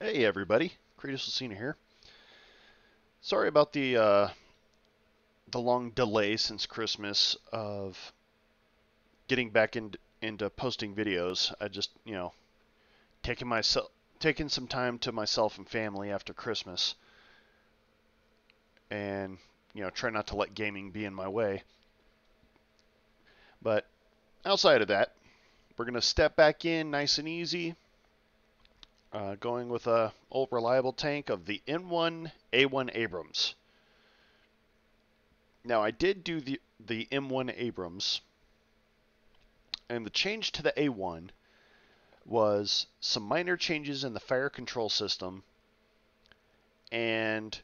Hey everybody, Kratos Lucina here. Sorry about the long delay since Christmas of getting back into posting videos. I just taking some time to myself and family after Christmas, and try not to let gaming be in my way. But outside of that, we're gonna step back in nice and easy, going with a old reliable tank of the M1A1 Abrams. Now I did do the M1 Abrams, and the change to the A1 was some minor changes in the fire control system and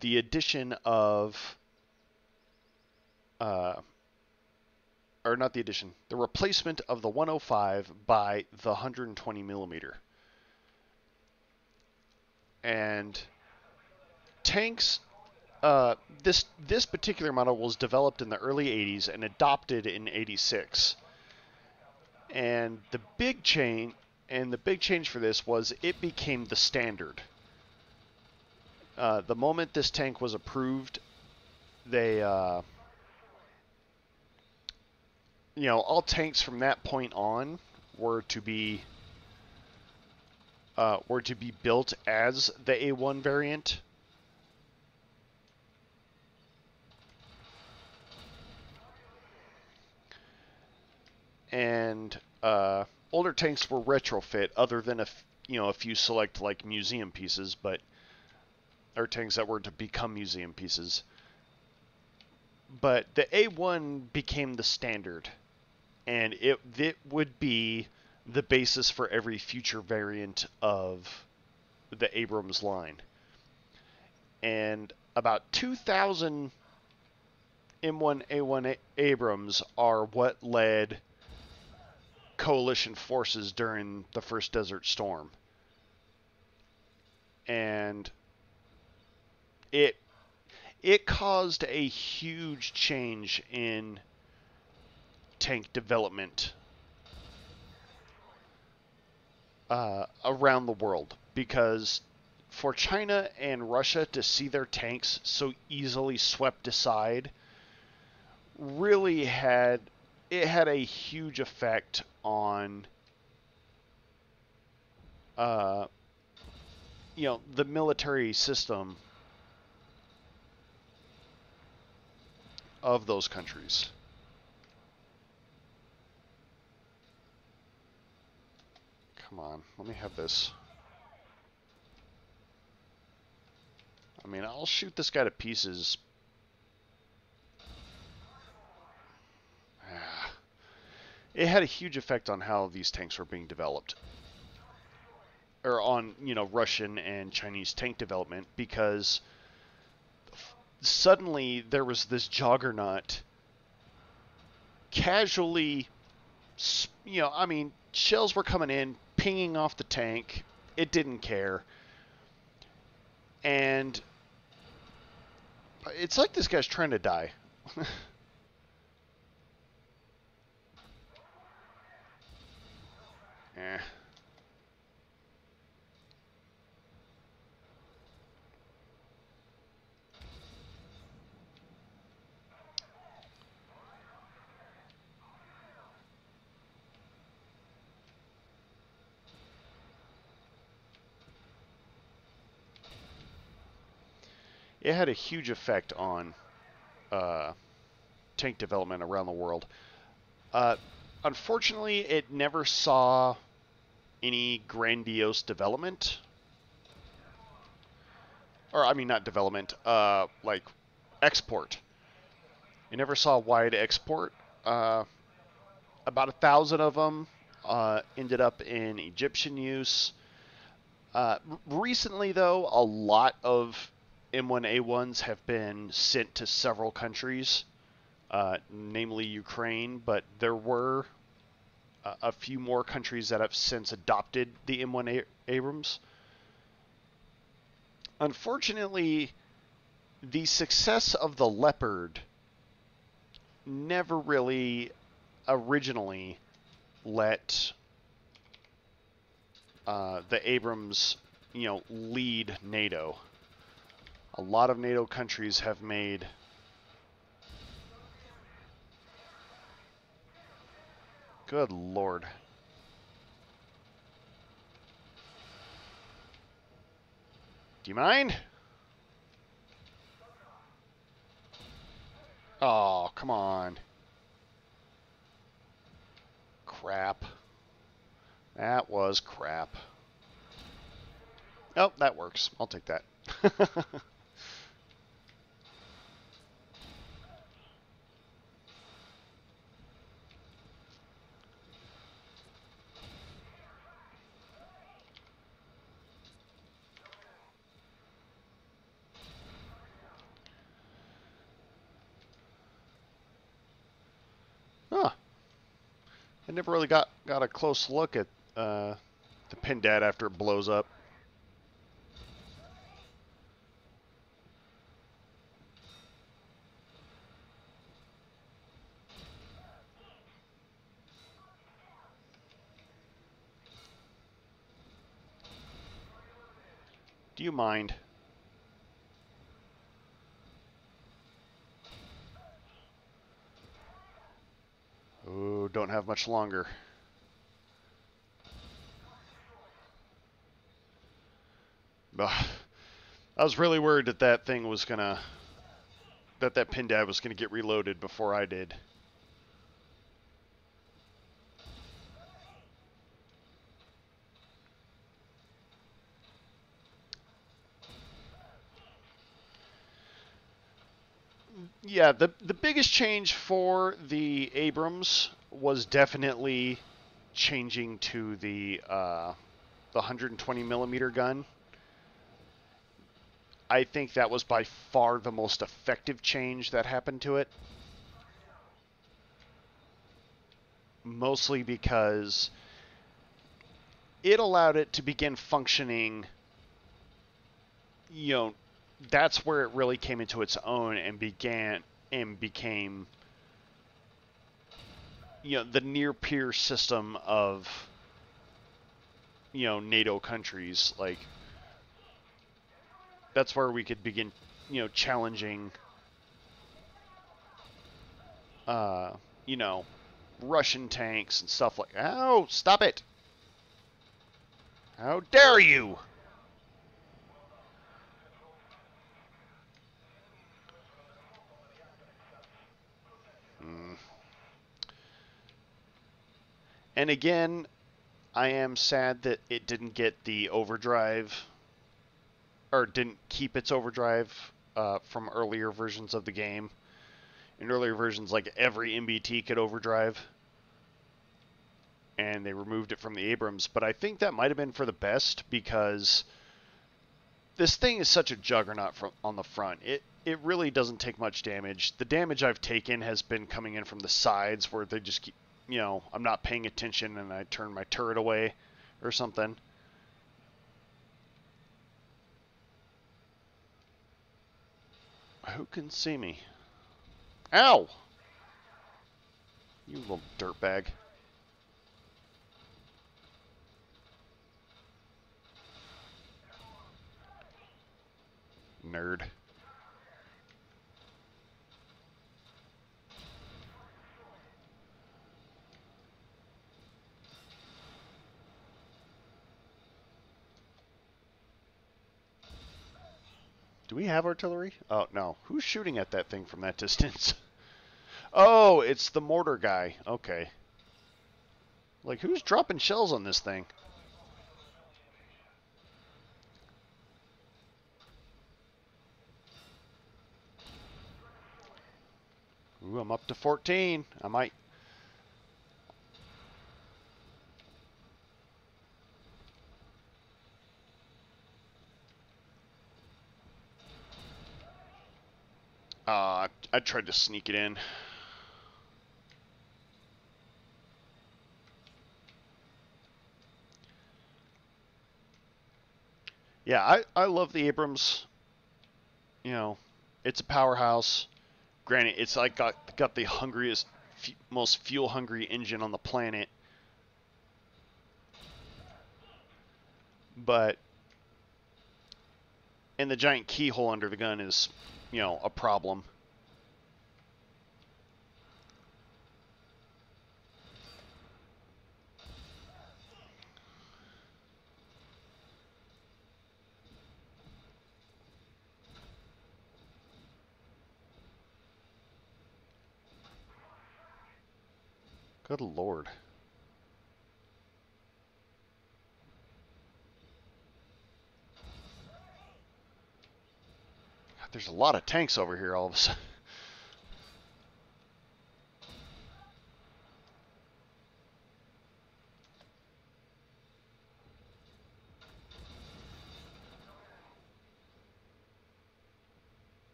the addition of, uh, or not the addition, the replacement of the 105 by the 120 millimeter. And tanks, this particular model was developed in the early 80s and adopted in 86. And the big change for this was it became the standard. The moment this tank was approved, they, all tanks from that point on were to be built as the A1 variant. And older tanks were retrofit, other than a few select like museum pieces, but or tanks that were to become museum pieces. But the A1 became the standard, and it would be the basis for every future variant of the Abrams line. And about 2,000 M1A1 Abrams are what led coalition forces during the first Desert Storm. And it caused a huge change in tank development around the world, because for China and Russia to see their tanks so easily swept aside really had a huge effect on the military system of those countries. Come on, let me have this. I mean, I'll shoot this guy to pieces. It had a huge effect on how these tanks were being developed, or on Russian and Chinese tank development, because suddenly there was this juggernaut casually, I mean, shells were coming in, pinging off the tank. It didn't care. And it's like this guy's trying to die. Eh. It had a huge effect on tank development around the world. Unfortunately, it never saw any grandiose development. Or, I mean, not development, like export. It never saw wide export. About 1,000 of them ended up in Egyptian use. Recently, though, a lot of M1A1s have been sent to several countries, namely Ukraine, but there were a few more countries that have since adopted the M1 Abrams. Unfortunately, the success of the Leopard never really originally let the Abrams, lead NATO. A lot of NATO countries have made good Lord. Do you mind? Oh, come on. Crap. That was crap. Oh, that works. I'll take that. Huh. I never really got a close look at the Pindad after it blows up. Do you mind? Oh, don't have much longer. Ugh. I was really worried that that thing was gonna... that Pindad was gonna get reloaded before I did. Yeah, the biggest change for the Abrams was definitely changing to the 120 millimeter gun. I think that was by far the most effective change that happened to it. Mostly because it allowed it to begin functioning, that's where it really came into its own and became the near peer system of NATO countries. Like, that's where we could begin challenging Russian tanks and stuff like that. Oh, stop it. How dare you. And again, I am sad that it didn't get the overdrive, or didn't keep its overdrive from earlier versions of the game. In earlier versions, like, every MBT could overdrive, and they removed it from the Abrams. But I think that might have been for the best, because this thing is such a juggernaut on the front. It really doesn't take much damage. The damage I've taken has been coming in from the sides, where they just keep, I'm not paying attention and I turn my turret away or something. Who can see me? Ow! You little dirtbag. Nerd. Do we have artillery? Oh, no. Who's shooting at that thing from that distance? Oh, it's the mortar guy. Okay. Like, who's dropping shells on this thing? Ooh, I'm up to 14. I might... I tried to sneak it in. Yeah, I love the Abrams. It's a powerhouse. Granted, it's like got the hungriest, most fuel-hungry engine on the planet. But And the giant keyhole under the gun is, you know, a problem. Good Lord. God, there's a lot of tanks over here all of a sudden.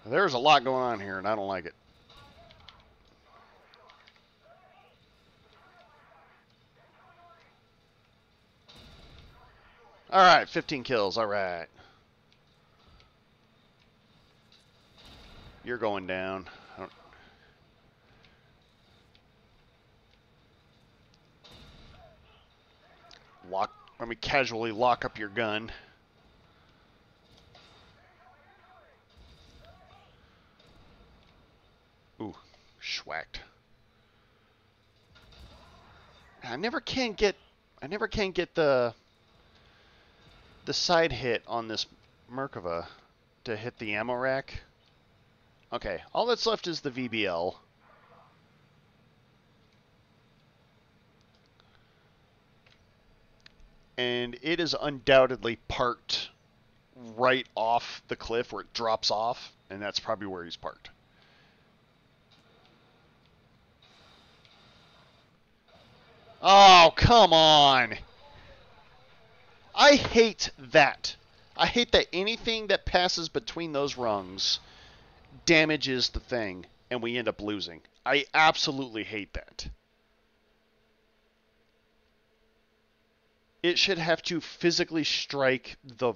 There's a lot going on here, and I don't like it. All right, 15 kills. All right. You're going down. Let me casually lock up your gun. Ooh, schwacked. I never can get the side hit on this Merkava to hit the ammo rack. Okay, all that's left is the VBL. And it is undoubtedly parked right off the cliff where it drops off, and that's probably where he's parked. Oh, come on! I hate that. I hate that anything that passes between those rungs damages the thing, and we end up losing. I absolutely hate that. It should have to physically strike the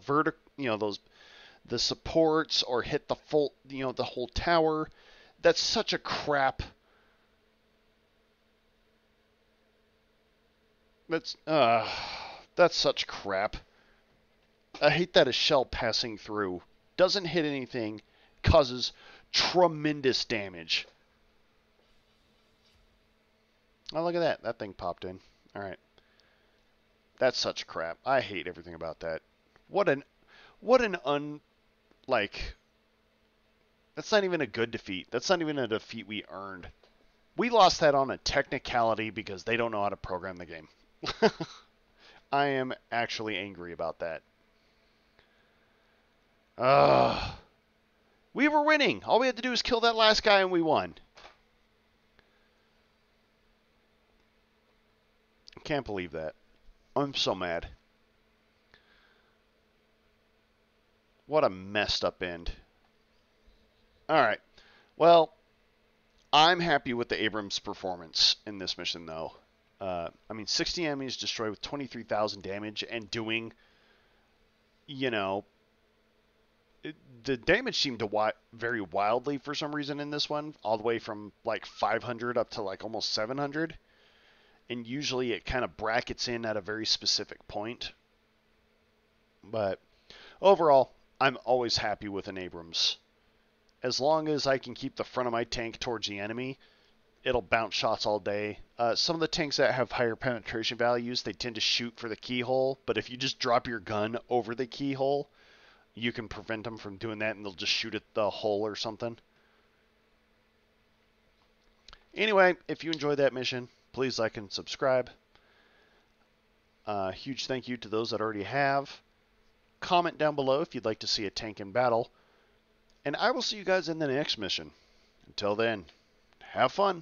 the supports, or hit the full, the whole tower. That's such a crap. That's such crap. I hate that a shell passing through doesn't hit anything, causes tremendous damage. Oh, look at that. That thing popped in. All right. That's such crap. I hate everything about that. What an that's not even a good defeat. That's not even a defeat we earned. We lost that on a technicality because they don't know how to program the game. I am actually angry about that. We were winning. All we had to do was kill that last guy and we won. I can't believe that. I'm so mad. What a messed up end. Alright. Well, I'm happy with the Abrams performance in this mission, though. I mean, 60 enemies destroyed with 23,000 damage and doing, the damage seemed to vary wildly for some reason in this one, all the way from like 500 up to like almost 700. And usually it kind of brackets in at a very specific point. But overall, I'm always happy with an Abrams. As long as I can keep the front of my tank towards the enemy, it'll bounce shots all day. Some of the tanks that have higher penetration values, they tend to shoot for the keyhole. But if you just drop your gun over the keyhole, you can prevent them from doing that, and they'll just shoot at the hole or something. Anyway, if you enjoyed that mission, please like and subscribe. Huge thank you to those that already have. Comment down below if you'd like to see a tank in battle. And I will see you guys in the next mission. Until then, have fun.